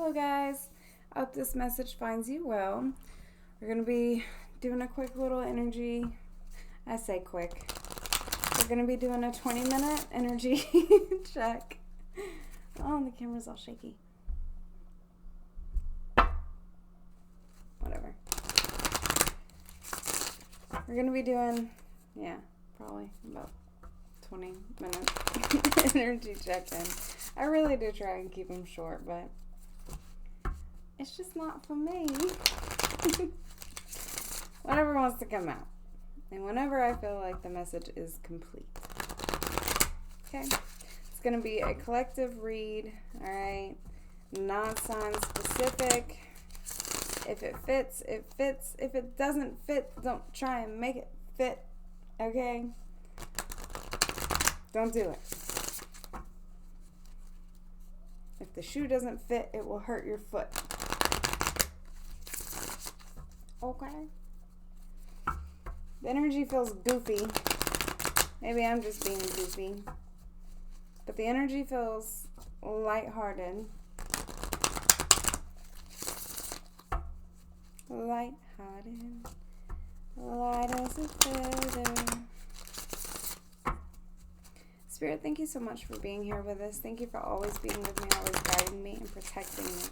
Hello guys, I hope this message finds you well. We're going to be doing a quick little energy, I say quick, we're going to be doing a 20-minute energy check. Oh, the camera's all shaky. Whatever. We're going to be doing, probably about 20-minute energy check-in. I really do try and keep them short, but it's just not for me. Whatever wants to come out. And whenever I feel like the message is complete. Okay? It's going to be a collective read, alright? Non-sign specific. If it fits, it fits. If it doesn't fit, don't try and make it fit. Okay? Don't do it. If the shoe doesn't fit, it will hurt your foot. Okay? The energy feels goofy. Maybe I'm just being goofy. But the energy feels lighthearted. Lighthearted. Light as a feather. Spirit, thank you so much for being here with us. Thank you for always being with me, always guiding me and protecting me.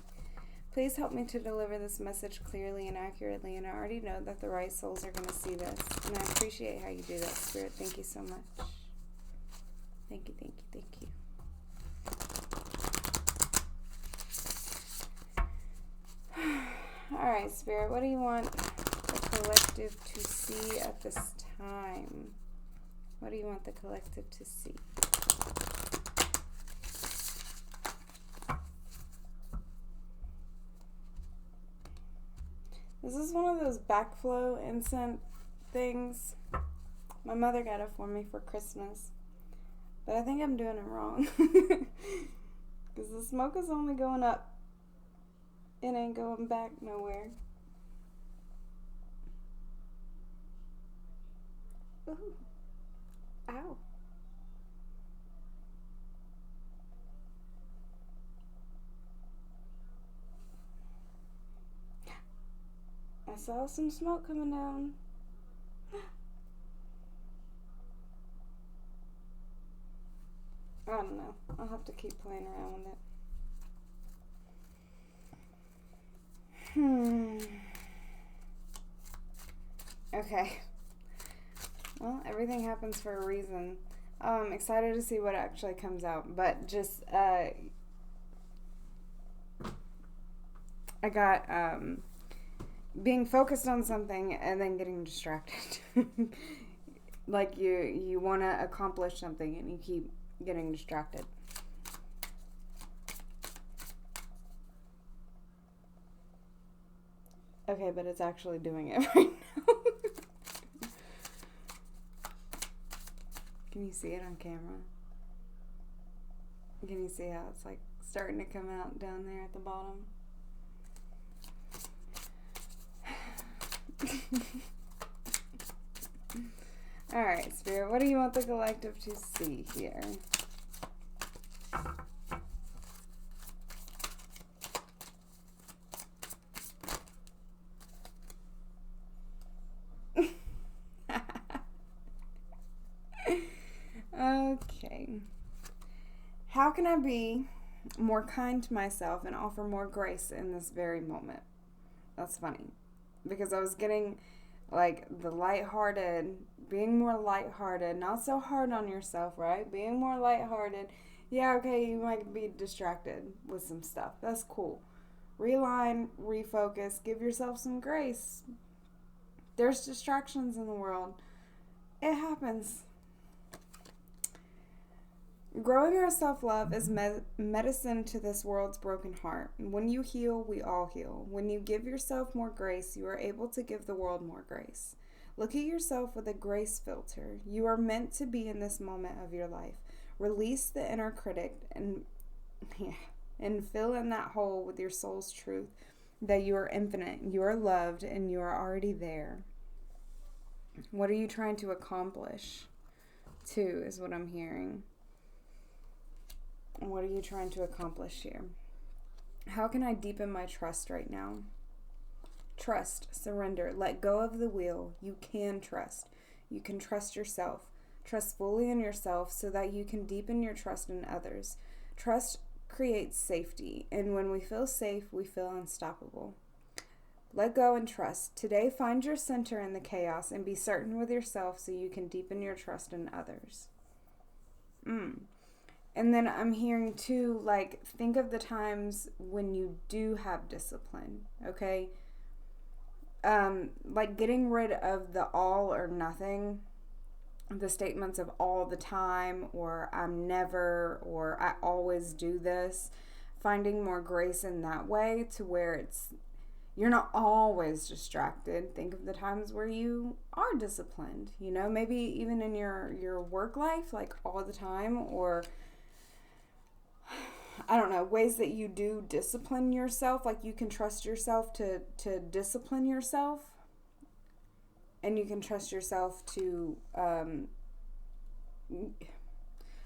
Please help me to deliver this message clearly and accurately, and I already know that the right souls are going to see this, and I appreciate how you do that, Spirit. Thank you so much. Thank you, thank you, thank you. Alright, Spirit, what do you want the collective to see at this time? What do you want the collective to see? This is one of those backflow incense things. My mother got it for me for Christmas. But I think I'm doing it wrong. Because the smoke is only going up. It ain't going back nowhere. Ooh. Ow. I saw some smoke coming down. I don't know. I'll have to keep playing around with it. Okay. Well, everything happens for a reason. I'm excited to see what actually comes out. But just, I got, being focused on something and then getting distracted. Like you want to accomplish something and you keep getting distracted. Okay, but it's actually doing it right now. Can you see it on camera? Can you see how it's like starting to come out down there at the bottom? Alright, Spirit, what do you want the collective to see here? Okay. How can I be more kind to myself and offer more grace in this very moment? That's funny. Because I was getting like the lighthearted, being more lighthearted, not so hard on yourself, right? Being more lighthearted. Yeah, okay, you might be distracted with some stuff. That's cool. Realign, refocus, give yourself some grace. There's distractions in the world. It happens. Growing our self-love is medicine to this world's broken heart. When you heal, we all heal. When you give yourself more grace, you are able to give the world more grace. Look at yourself with a grace filter. You are meant to be in this moment of your life. Release the inner critic and fill in that hole with your soul's truth that you are infinite, you are loved, and you are already there. What are you trying to accomplish? Too, is what I'm hearing. What are you trying to accomplish here? How can I deepen my trust right now? Trust, surrender, let go of the wheel. You can trust. You can trust yourself. Trust fully in yourself so that you can deepen your trust in others. Trust creates safety, and when we feel safe, we feel unstoppable. Let go and trust. Today, find your center in the chaos and be certain with yourself so you can deepen your trust in others. And then I'm hearing too, like, think of the times when you do have discipline, okay? Like getting rid of the all or nothing, the statements of all the time, or I'm never, or I always do this. Finding more grace in that way to where you're not always distracted. Think of the times where you are disciplined, maybe even in your work life, like all the time, or I don't know, ways that you do discipline yourself. Like you can trust yourself to discipline yourself, and you can trust yourself to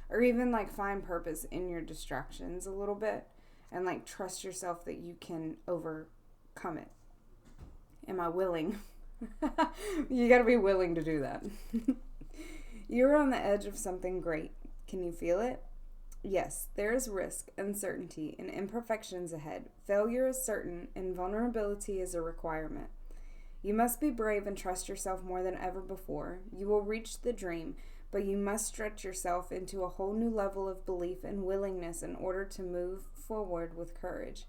or even like find purpose in your distractions a little bit, and like trust yourself that you can overcome it. Am I willing? You got to be willing to do that. You're on the edge of something great. Can you feel it? Yes, there is risk, uncertainty, and imperfections ahead. Failure is certain, and vulnerability is a requirement. You must be brave and trust yourself more than ever before. You will reach the dream, but you must stretch yourself into a whole new level of belief and willingness in order to move forward with courage.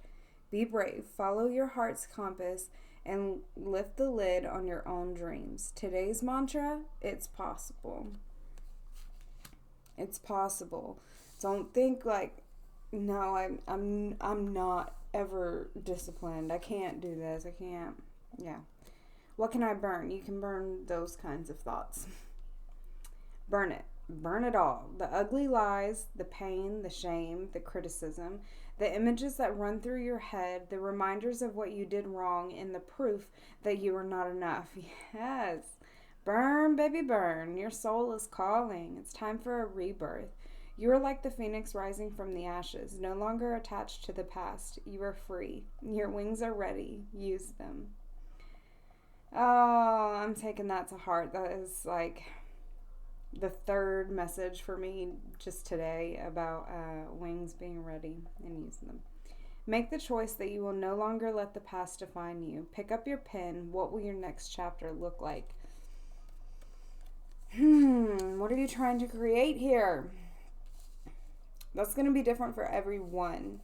Be brave, follow your heart's compass, and lift the lid on your own dreams. Today's mantra: it's possible. It's possible. Don't think like, no, I'm not ever disciplined. I can't do this. I can't. Yeah. What can I burn? You can burn those kinds of thoughts. Burn it. Burn it all. The ugly lies, the pain, the shame, the criticism, the images that run through your head, the reminders of what you did wrong, and the proof that you are not enough. Yes. Burn, baby, burn. Your soul is calling. It's time for a rebirth. You are like the phoenix rising from the ashes, no longer attached to the past. You are free. Your wings are ready. Use them. Oh, I'm taking that to heart. That is like the third message for me just today about wings being ready and using them. Make the choice that you will no longer let the past define you. Pick up your pen. What will your next chapter look like? What are you trying to create here? That's going to be different for everyone,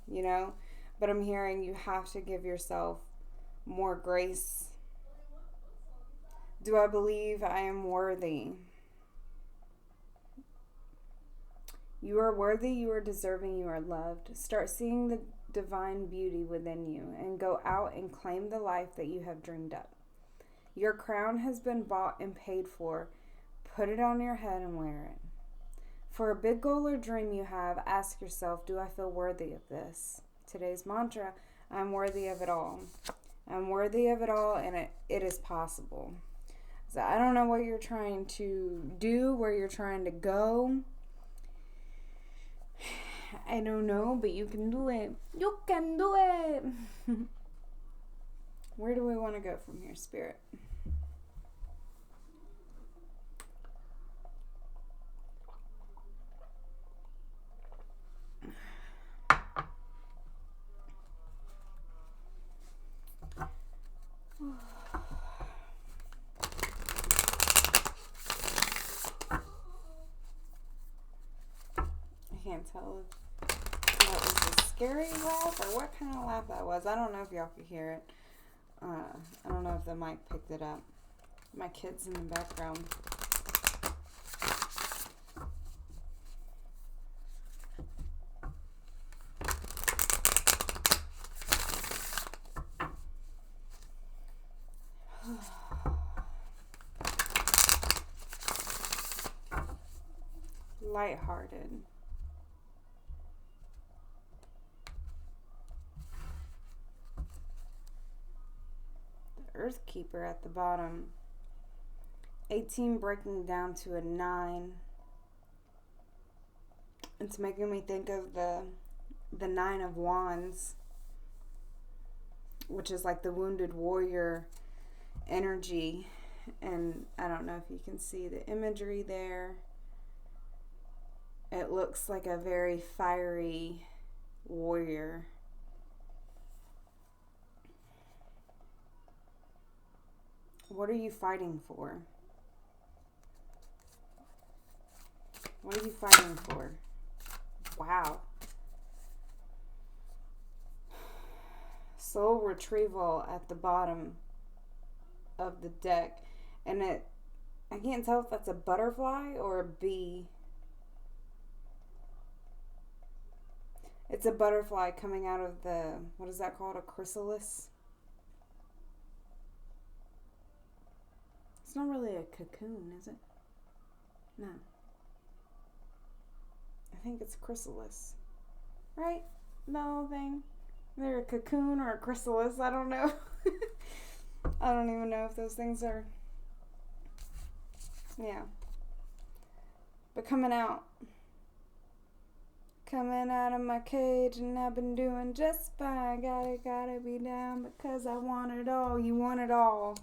but I'm hearing you have to give yourself more grace. Do I believe I am worthy? You are worthy, you are deserving, you are loved. Start seeing the divine beauty within you and go out and claim the life that you have dreamed up. Your crown has been bought and paid for. Put it on your head and wear it. For a big goal or dream you have, ask yourself, do I feel worthy of this? Today's mantra: I'm worthy of it all. I'm worthy of it all, and it is possible. So I don't know what you're trying to do, where you're trying to go. I don't know, but you can do it. You can do it. Where do we want to go from here, Spirit? I can't tell if that was a scary laugh or what kind of laugh that was. I don't know if y'all could hear it. I don't know if the mic picked it up. My kids in the background. Lighthearted. The Earth Keeper at the bottom. 18 breaking down to a 9. It's making me think of the 9 of Wands. which is like the wounded warrior energy. And I don't know if you can see the imagery there. It looks like a very fiery warrior. What are you fighting for? What are you fighting for? Wow. Soul retrieval at the bottom of the deck. And I can't tell if that's a butterfly or a bee. It's a butterfly coming out of the, what is that called? A chrysalis? It's not really a cocoon, is it? No. I think it's chrysalis. Right? The whole thing. They're a cocoon or a chrysalis. I don't know. I don't even know if those things are. Yeah. But coming out of my cage, and I've been doing just fine. Gotta be down because I want it all. You want it all.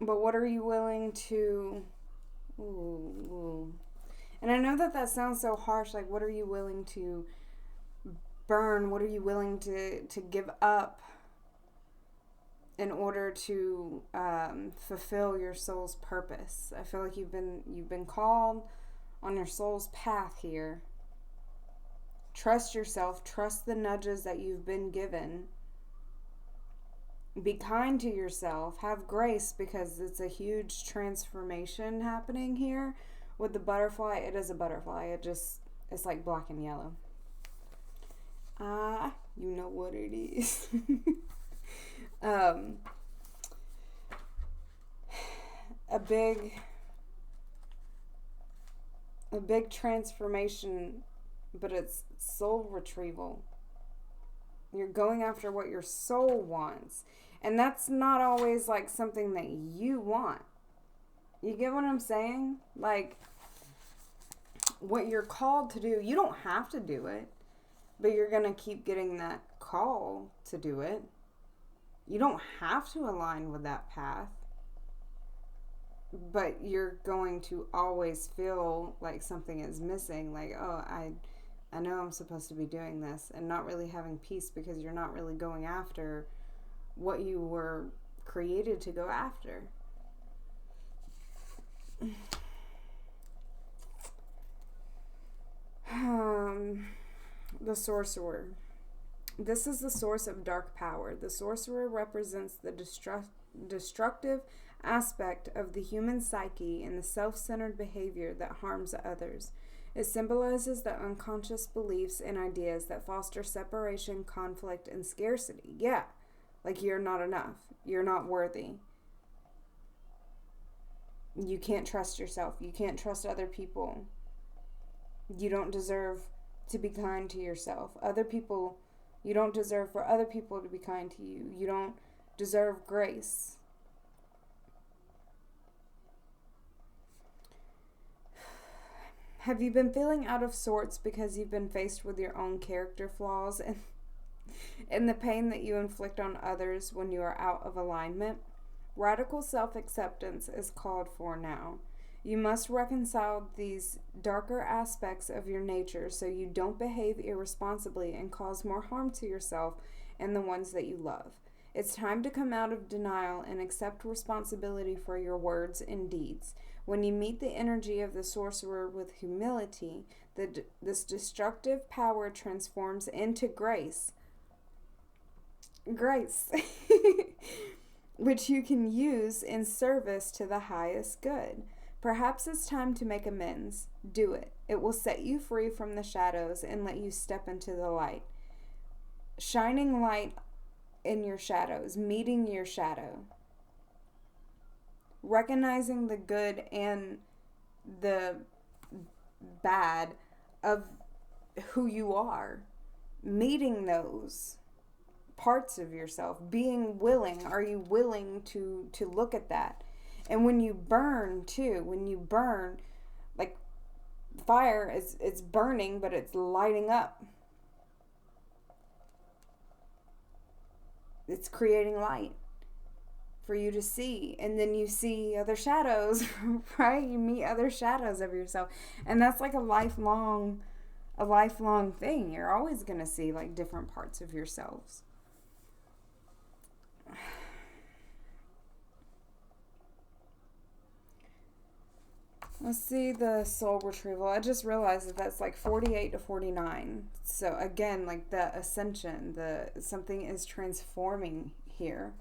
But what are you willing to... Ooh. And I know that sounds so harsh. Like, what are you willing to burn? What are you willing to give up in order to fulfill your soul's purpose? I feel like you've been called on your soul's path here. Trust yourself. Trust the nudges that you've been given. Be kind to yourself. Have grace, because it's a huge transformation happening here. With the butterfly, it is a butterfly. It's like black and yellow. You know what it is. A big transformation, but it's soul retrieval. You're going after what your soul wants. And that's not always like something that you want. You get what I'm saying? Like, what you're called to do, you don't have to do it, but you're going to keep getting that call to do it. You don't have to align with that path, but you're going to always feel like something is missing. Like, oh, I know I'm supposed to be doing this, and not really having peace because you're not really going after what you were created to go after. The sorcerer. This is the source of dark power. The sorcerer represents the destructive aspect of the human psyche and the self-centered behavior that harms others. It symbolizes the unconscious beliefs and ideas that foster separation, conflict, and scarcity. Yeah, like you're not enough. You're not worthy. You can't trust yourself. You can't trust other people. You don't deserve to be kind to yourself. You don't deserve for other people to be kind to you. You don't deserve grace. Have you been feeling out of sorts because you've been faced with your own character flaws and the pain that you inflict on others when you are out of alignment? Radical self-acceptance is called for now. You must reconcile these darker aspects of your nature so you don't behave irresponsibly and cause more harm to yourself and the ones that you love. It's time to come out of denial and accept responsibility for your words and deeds. When you meet the energy of the sorcerer with humility, this destructive power transforms into grace. Grace. Which you can use in service to the highest good. Perhaps it's time to make amends. Do it. It will set you free from the shadows and let you step into the light. Shining light in your shadows, meeting your shadow. Recognizing the good and the bad of who you are. Meeting those parts of yourself. Being willing. Are you willing to look at that? And when you burn too, like fire, it's burning, but it's lighting up. it's creating light for you to see, and then you see other shadows, right? You meet other shadows of yourself, and that's like a lifelong thing. You're always going to see like different parts of yourselves. Let's see the soul retrieval. I just realized that that's like 48 to 49. So again, like the ascension, something is transforming here.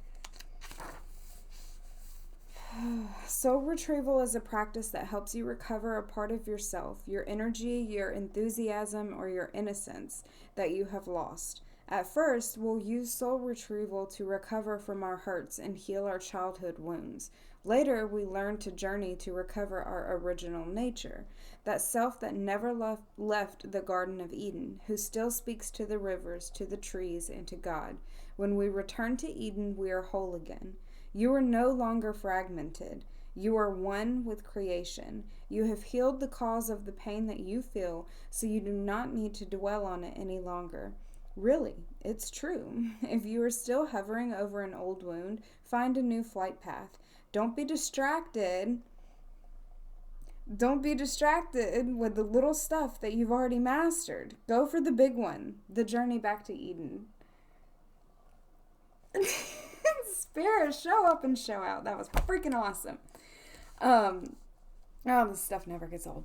Soul retrieval is a practice that helps you recover a part of yourself, your energy, your enthusiasm, or your innocence that you have lost. At first, we'll use soul retrieval to recover from our hurts and heal our childhood wounds. Later, we learn to journey to recover our original nature, that self that never left the Garden of Eden, who still speaks to the rivers, to the trees, and to God. When we return to Eden, we are whole again. You are no longer fragmented. You are one with creation. You have healed the cause of the pain that you feel, so you do not need to dwell on it any longer. Really, it's true. If you are still hovering over an old wound, find a new flight path. Don't be distracted. Don't be distracted with the little stuff that you've already mastered. Go for the big one, the journey back to Eden. Spirit, show up and show out. That was freaking awesome. This stuff never gets old.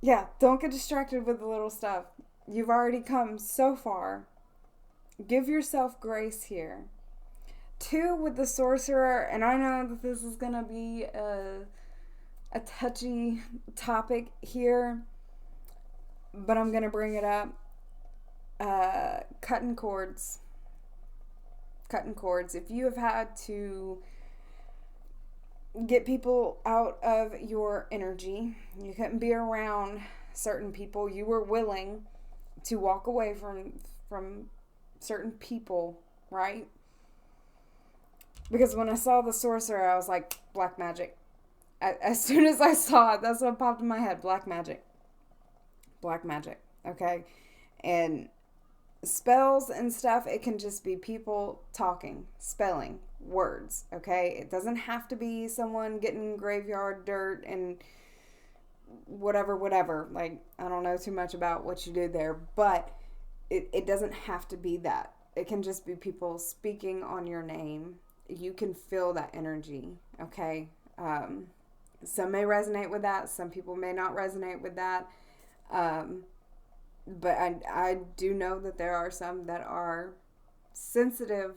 Yeah, don't get distracted with the little stuff. You've already come so far. Give yourself grace here. 2, with the sorcerer, and I know that this is going to be a touchy topic here, but I'm going to bring it up. Cutting cords. If you have had to get people out of your energy, you couldn't be around certain people, you were willing to walk away from certain people, right? Because when I saw the sorcerer, I was like, black magic. As soon as I saw it, that's what popped in my head. Black magic. Okay? And spells and stuff, it can just be people talking, spelling, words, okay? It doesn't have to be someone getting graveyard dirt and whatever. Like, I don't know too much about what you do there, but it doesn't have to be that. It can just be people speaking on your name. You can feel that energy, okay? Some may resonate with that. Some people may not resonate with that. But I do know that there are some that are sensitive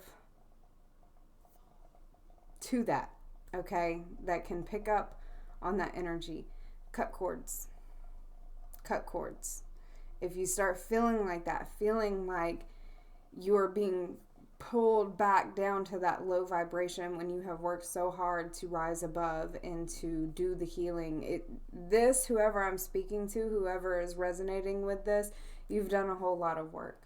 to that, okay? That can pick up on that energy. Cut cords. If you start feeling like that, feeling like you're being pulled back down to that low vibration when you have worked so hard to rise above and to do the healing. Whoever I'm speaking to, whoever is resonating with this, you've done a whole lot of work.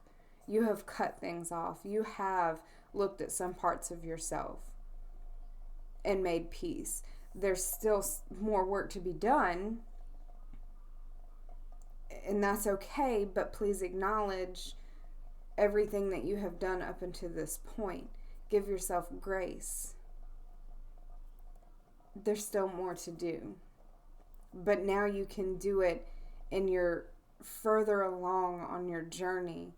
You have cut things off. You have looked at some parts of yourself and made peace. There's still more work to be done, and that's okay, but please acknowledge everything that you have done up until this point. Give yourself grace. There's still more to do. But now you can do it, and you're further along on your journey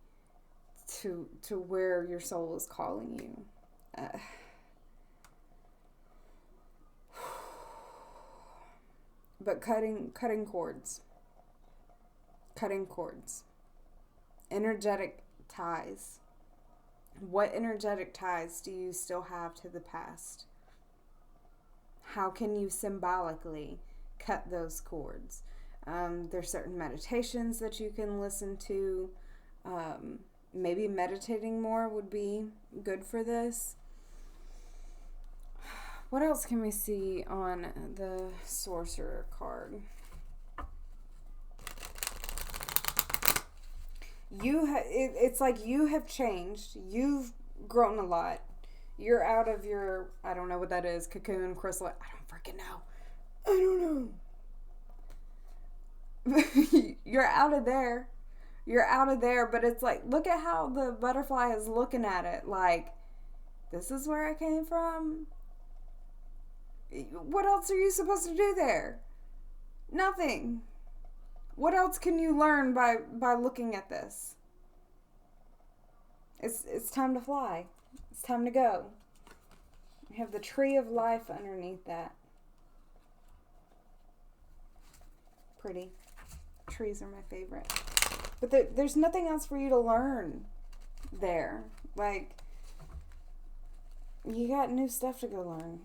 to where your soul is calling you. But cutting cords. Energetic ties. What energetic ties do you still have to the past? How can you symbolically cut those cords? There's certain meditations that you can listen to. Maybe meditating more would be good for this. What else can we see on the Sorcerer card? It's like you have changed. You've grown a lot. You're out of your, I don't know what that is, cocoon, chrysalis. I don't freaking know. I don't know. You're out of there. You're out of there, but it's like, look at how the butterfly is looking at it. Like, this is where I came from. What else are you supposed to do there? Nothing. What else can you learn by looking at this? It's time to fly. It's time to go. We have the tree of life underneath that. Pretty. Trees are my favorite. But there's nothing else for you to learn there. Like, you got new stuff to go learn.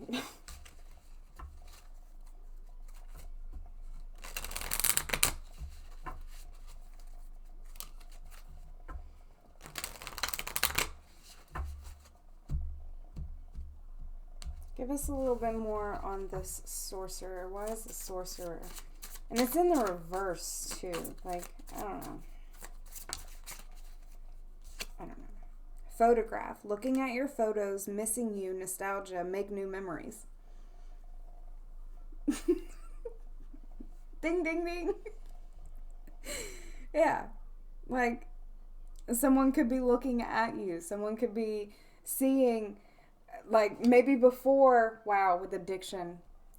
Give us a little bit more on this sorcerer. Why is the sorcerer? And it's in the reverse, too. Like, I don't know. Photograph. Looking at your photos, missing you, nostalgia, make new memories. Ding, ding, ding. Yeah. Like, someone could be looking at you. Someone could be seeing, like, maybe before, wow, with addiction.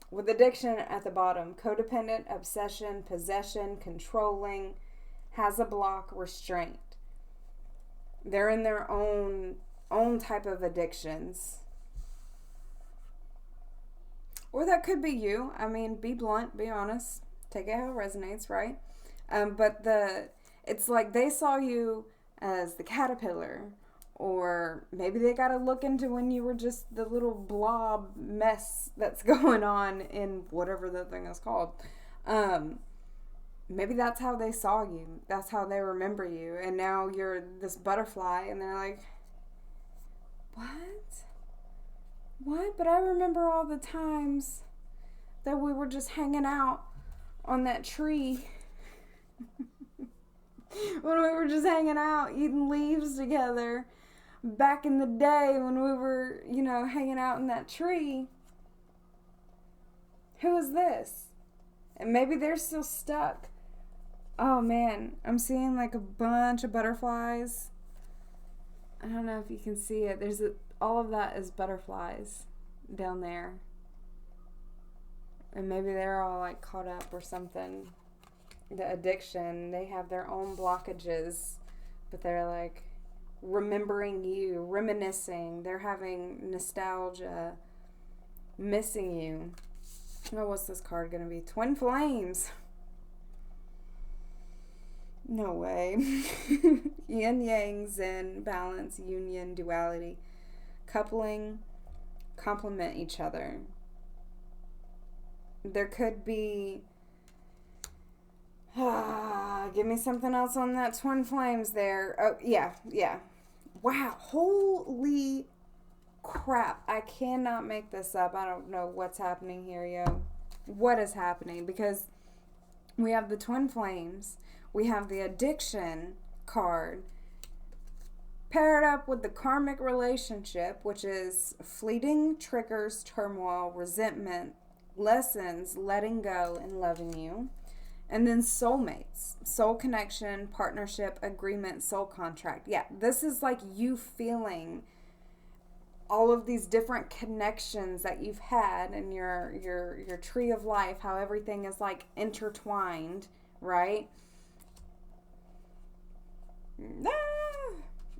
With addiction at the bottom. Codependent, obsession, possession, controlling, has a block, restraint. They're in their own type of addictions. Or that could be you. I mean, be blunt, be honest. Take it how it resonates, right? But it's like they saw you as the caterpillar. Or maybe they got to look into when you were just the little blob mess that's going on in whatever the thing is called. Maybe that's how they saw you. That's how they remember you. And now you're this butterfly and they're like, what? What? But I remember all the times that we were just hanging out on that tree. When we were just hanging out, eating leaves together. Back in the day when we were, hanging out in that tree. Who is this? And maybe they're still stuck. Oh man, I'm seeing like a bunch of butterflies. I don't know if you can see it. All of that is butterflies down there. And maybe they're all like caught up or something. The addiction, they have their own blockages, but they're like remembering you, reminiscing. They're having nostalgia, missing you. Oh, what's this card going to be? Twin Flames. No way. Yin, yang, zen, balance, union, duality. Coupling, complement each other. There could be... give me something else on that twin flames there. Oh, yeah. Wow, holy crap. I cannot make this up. I don't know what's happening here, yo. What is happening? Because we have the twin flames. We have the addiction card. Paired up with the karmic relationship, which is fleeting triggers, turmoil, resentment, lessons, letting go, and loving you. And then soulmates, soul connection, partnership, agreement, soul contract. Yeah, this is like you feeling all of these different connections that you've had in your tree of life, how everything is like intertwined, right?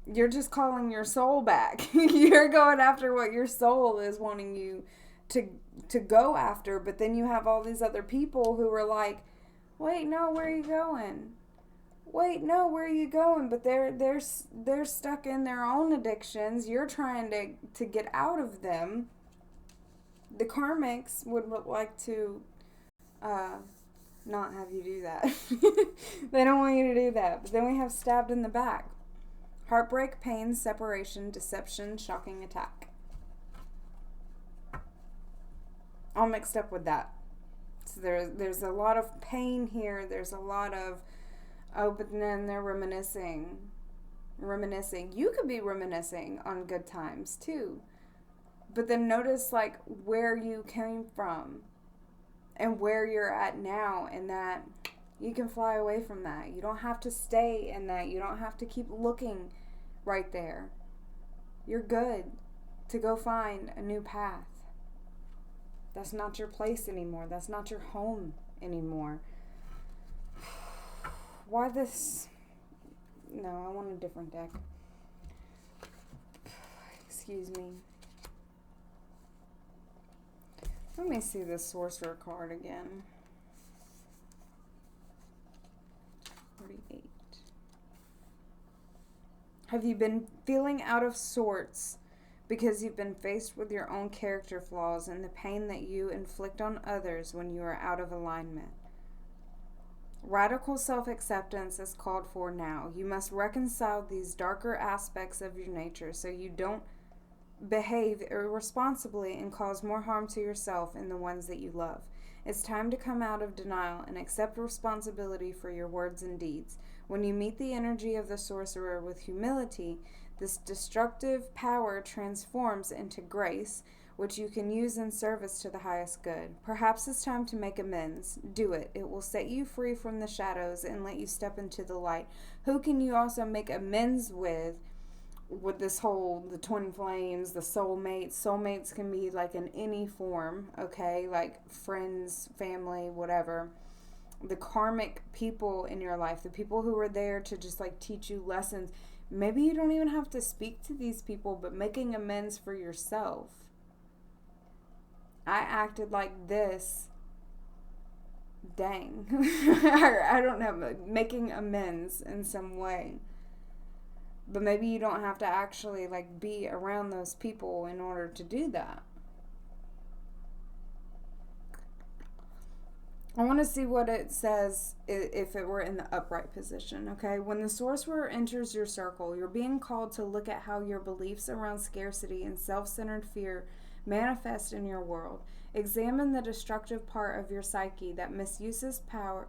You're just calling your soul back. You're going after what your soul is wanting you to go after, but then you have all these other people who are like, wait, no, where are you going? Wait, no, where are you going? But they're stuck in their own addictions. You're trying to get out of them. The karmics would like to not have you do that. They don't want you to do that. But then we have stabbed in the back. Heartbreak, pain, separation, deception, shocking attack. All mixed up with that. So there's a lot of pain here. There's a lot of, but then they're reminiscing. You could be reminiscing on good times too. But then notice like where you came from and where you're at now, and that, You can fly away from that. You don't have to stay in that. You don't have to keep looking right there. You're good to go find a new path. That's not your place anymore. That's not your home anymore. Why this? No, I want a different deck. Excuse me. Let me see the Sorcerer card again. 48. Have you been feeling out of sorts because you've been faced with your own character flaws and the pain that you inflict on others when you are out of alignment? Radical self-acceptance is called for now. You must reconcile these darker aspects of your nature so you don't behave irresponsibly and cause more harm to yourself and the ones that you love. It's time to come out of denial and accept responsibility for your words and deeds. When you meet the energy of the Sorcerer with humility, this destructive power transforms into grace, which you can use in service to the highest good. Perhaps it's time to make amends. Do it. It will set you free from the shadows and let you step into the light. Who can you also make amends with this whole, the twin flames, the soulmates? Soulmates can be like in any form, okay? Like friends, family, whatever. The karmic people in your life, the people who are there to just like teach you lessons. Maybe you don't even have to speak to these people, but making amends for yourself. I acted like this. Dang. I don't know, making amends in some way. But maybe you don't have to actually like be around those people in order to do that. I want to see what it says if it were in the upright position, okay? When the Sorcerer enters your circle, you're being called to look at how your beliefs around scarcity and self-centered fear manifest in your world. Examine the destructive part of your psyche that misuses power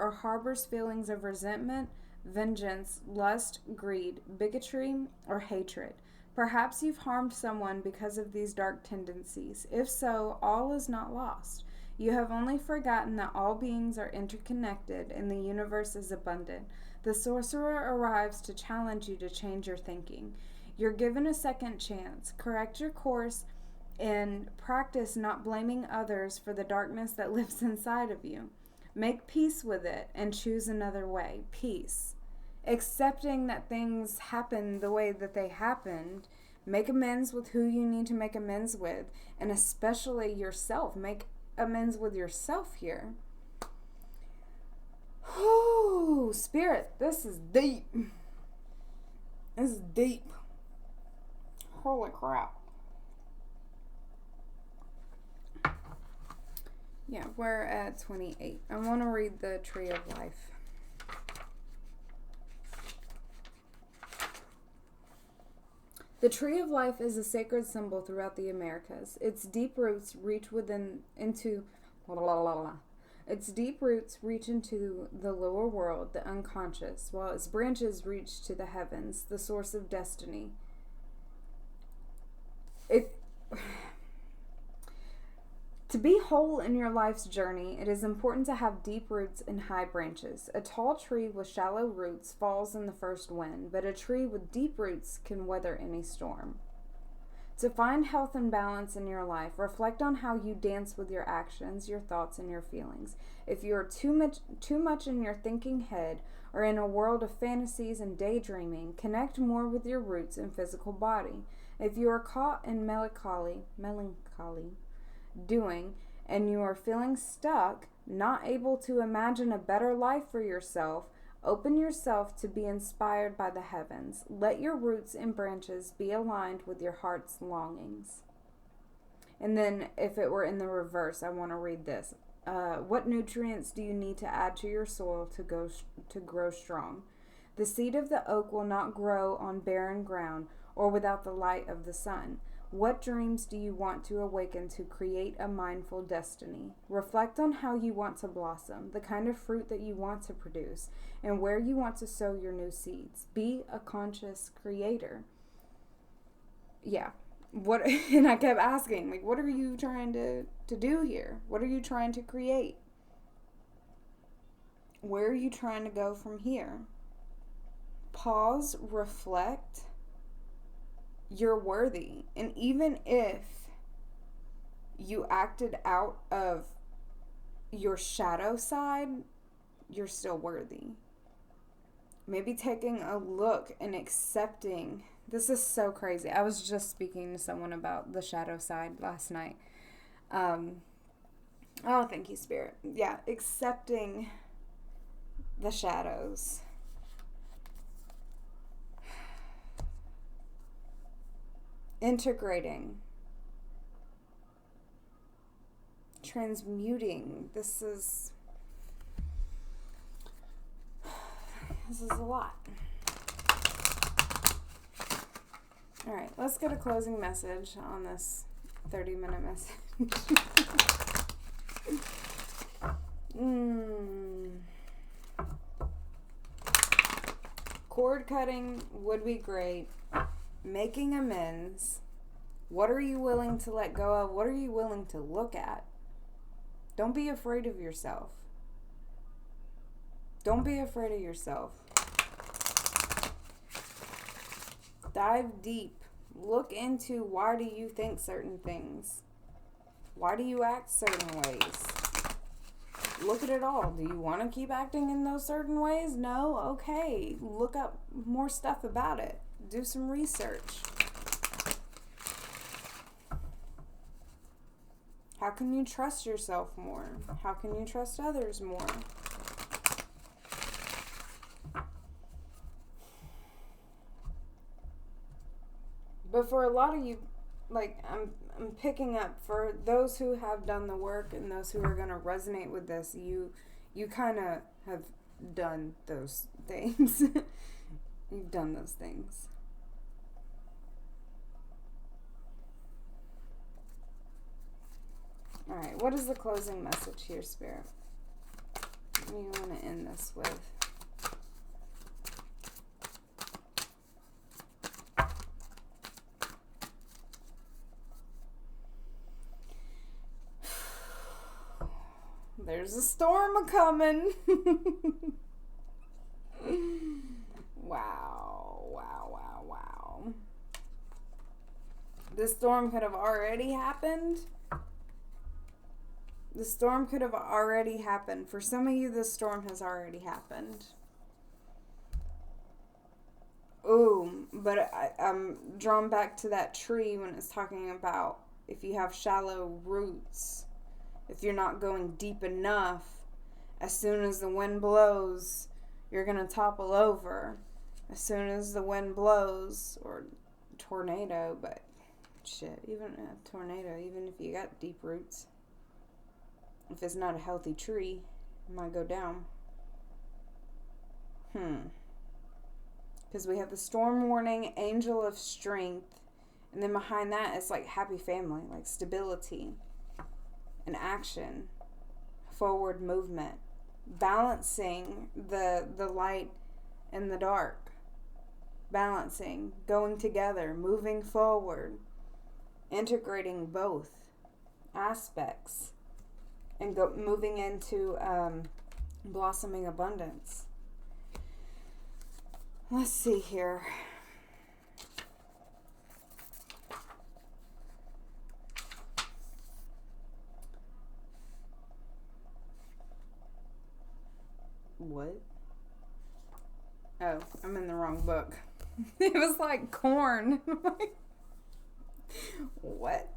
or harbors feelings of resentment, vengeance, lust, greed, bigotry, or hatred. Perhaps you've harmed someone because of these dark tendencies. If so, all is not lost. You have only forgotten that all beings are interconnected and the universe is abundant. The Sorcerer arrives to challenge you to change your thinking. You're given a second chance. Correct your course and practice not blaming others for the darkness that lives inside of you. Make peace with it and choose another way. Peace. Accepting that things happen the way that they happened. Make amends with who you need to make amends with, and especially yourself. Make amends with yourself here. Whew, Spirit, this is deep. This is deep. Holy crap. Yeah, we're at 28. I want to read the Tree of Life. The Tree of Life is a sacred symbol throughout the Americas. Its deep roots reach into the lower world, the unconscious, while its branches reach to the heavens, the source of destiny. To be whole in your life's journey, it is important to have deep roots and high branches. A tall tree with shallow roots falls in the first wind, but a tree with deep roots can weather any storm. To find health and balance in your life, reflect on how you dance with your actions, your thoughts, and your feelings. If you are too much in your thinking head or in a world of fantasies and daydreaming, connect more with your roots and physical body. If you are caught in melancholy, and you are feeling stuck, not able to imagine a better life for yourself, open yourself to be inspired by the heavens. Let your roots and branches be aligned with your heart's longings. And then if it were in the reverse, I want to read this. What nutrients do you need to add to your soil to grow strong? The seed of the oak will not grow on barren ground or without the light of the sun. What dreams do you want to awaken to create a mindful destiny? Reflect on how you want to blossom, the kind of fruit that you want to produce, and where you want to sow your new seeds. Be a conscious creator. Yeah. And I kept asking, like, what are you trying to do here? What are you trying to create? Where are you trying to go from here? Pause, reflect. You're worthy. And even if you acted out of your shadow side, you're still worthy. Maybe taking a look and accepting. This is so crazy. I was just speaking to someone about the shadow side last night. Oh, thank you, Spirit. Yeah, accepting the shadows. Integrating. Transmuting. This is a lot. All right, let's get a closing message on this 30-minute message. Cord cutting would be great. Making amends. What are you willing to let go of? What are you willing to look at? Don't be afraid of yourself. Don't be afraid of yourself. Dive deep. Look into why do you think certain things? Why do you act certain ways? Look at it all. Do you want to keep acting in those certain ways? No? Okay. Look up more stuff about it. Do some research. How can you trust yourself more? How can you trust others more? But for a lot of you, like, I'm picking up, for those who have done the work and those who are going to resonate with this, you kind of have done those things. You've done those things. All right, what is the closing message here, Spirit? What do you want to end this with? There's a storm a-coming. Wow. This storm could have already happened. The storm could have already happened. For some of you, this storm has already happened. Ooh, but I'm drawn back to that tree when it's talking about if you have shallow roots, if you're not going deep enough, as soon as the wind blows, you're going to topple over. As soon as the wind blows, or tornado, but shit, even a tornado, even if you got deep roots, if it's not a healthy tree, it might go down. Because we have the storm warning, angel of strength, and then behind that it's like happy family, like stability and action, forward movement, balancing the light and the dark, balancing, going together, moving forward, integrating both aspects, and moving into blossoming abundance. Let's see here. What? Oh, I'm in the wrong book. It was like corn. What?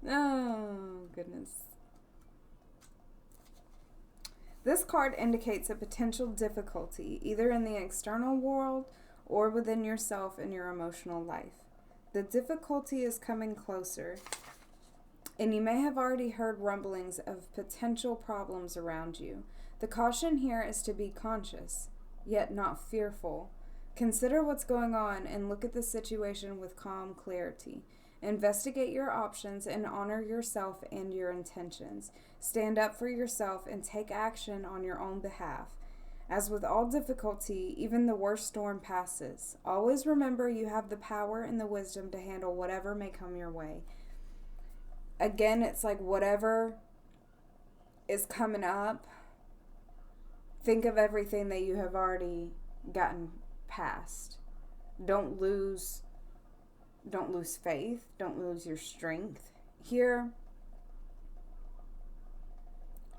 Oh, goodness. This card indicates a potential difficulty, either in the external world or within yourself and your emotional life. The difficulty is coming closer, and you may have already heard rumblings of potential problems around you. The caution here is to be conscious, yet not fearful. Consider what's going on and look at the situation with calm clarity. Investigate your options and honor yourself and your intentions. Stand up for yourself and take action on your own behalf. As with all difficulty, even the worst storm passes. Always remember you have the power and the wisdom to handle whatever may come your way. Again, it's like whatever is coming up, think of everything that you have already gotten past. Don't lose faith. Don't lose your strength here.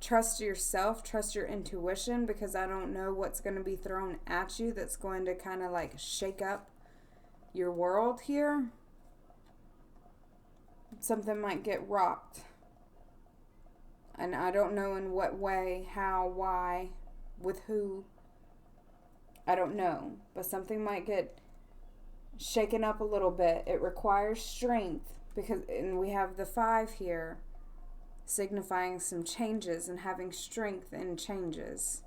Trust yourself, trust your intuition, because I don't know what's going to be thrown at you that's going to kind of like shake up your world here. Something might get rocked. And I don't know in what way, how, why, with who. I don't know. But something might get shaken up a little bit. It requires strength, and we have the 5 here, signifying some changes and having strength in changes.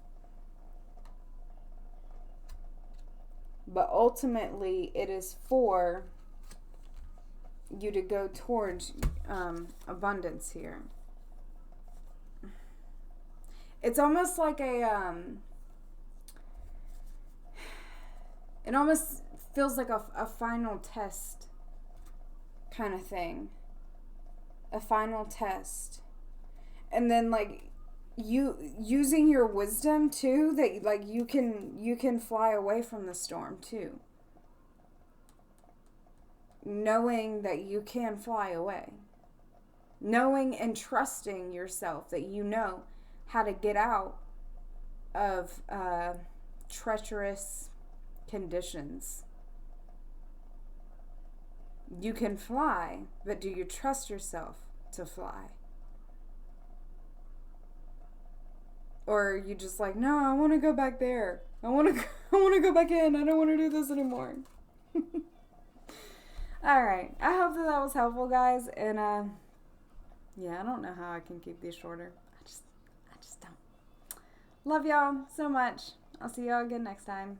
But ultimately, it is for you to go towards abundance here. It's almost like it almost feels like a final test kind of thing. A final test. And then like you using your wisdom too, that like you can fly away from the storm too. Knowing that you can fly away. Knowing and trusting yourself that you know how to get out of treacherous conditions. You can fly, but do you trust yourself to fly? Or are you just like, no, I want to go back there. I want to go back in. I don't want to do this anymore. All right. I hope that was helpful, guys. And yeah, I don't know how I can keep these shorter. I just don't. Love y'all so much. I'll see y'all again next time.